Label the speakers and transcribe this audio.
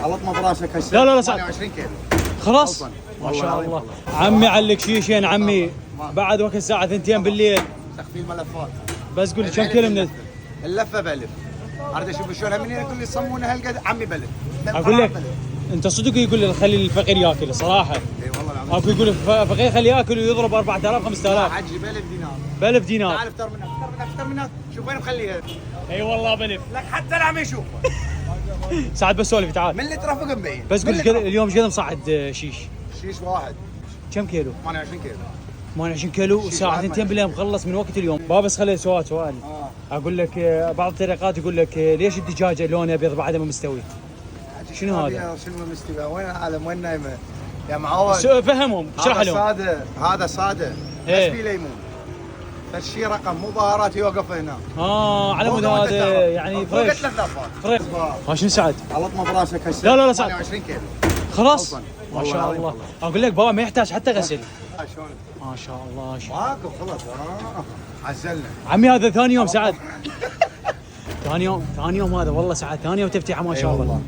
Speaker 1: غلطنا براسك هسه.
Speaker 2: لا لا لا سعد.
Speaker 1: 28 كيلو
Speaker 2: خلاص
Speaker 1: غلطان.
Speaker 2: ما شاء
Speaker 1: والله
Speaker 2: الله.
Speaker 1: والله.
Speaker 2: عمي علق شيشين عمي بعد وقت الساعة 2 بالليل.
Speaker 1: تخفيل ملفات.
Speaker 2: بس قول لي كم كيلو من
Speaker 1: اللفه بألف. اريد اشوف شلون من يقول لي صمونه هالقد عمي بألف.
Speaker 2: اقول لك انت صدق يقول لي خلي الفقير ياكل صراحة.
Speaker 1: اي والله العظيم.
Speaker 2: اكو يقول الفقير خليه ياكل ويضرب 4000 5000
Speaker 1: حجي ب1000 دينار.
Speaker 2: ب1000 دينار.
Speaker 1: تعال افطر منك افطر منك شوف وين مخليها.
Speaker 2: اي والله ب1000
Speaker 1: لك حتى لا عم يشوفه.
Speaker 2: سعد بس سولف تعال.
Speaker 1: من اللي ترافق مبين.
Speaker 2: بس قول لي اليوم ايش قد مصعد شيش؟
Speaker 1: شيش واحد
Speaker 2: كم كيلو؟
Speaker 1: 28 كيلو.
Speaker 2: 28 كيلو وساعة 2 بالليل مخلص من وقت اليوم. بابا بس خلي سؤال. اقول لك بعض الطريقات يقول لك ليش الدجاجة لونها ابيض بعدها ما مستوي؟ شنو هذا؟
Speaker 1: شنو مستوى؟ وين العالم؟ وين نايمه؟ يا معود
Speaker 2: فهمهم اشرح لهم.
Speaker 1: هذا ساده بس في ليمون. فالشي رقم مو بهارات يوقف هنا.
Speaker 2: على مود هذا يعني فريش. فريش. شنو سعد؟
Speaker 1: غلطنا براسك هسه.
Speaker 2: لا لا لا سعد.
Speaker 1: 28 كيلو
Speaker 2: خلاص
Speaker 1: غلطان.
Speaker 2: ما شاء
Speaker 1: والله
Speaker 2: الله.
Speaker 1: والله.
Speaker 2: اقول لك بابا ما يحتاج حتى غسل.
Speaker 1: شلون؟
Speaker 2: ما شاء الله.
Speaker 1: ماكو خلص عزلنا.
Speaker 2: عمي هذا ثاني يوم سعد. ثاني يوم هذا والله سعد ثاني يوم تفتيحه ما شاء الله.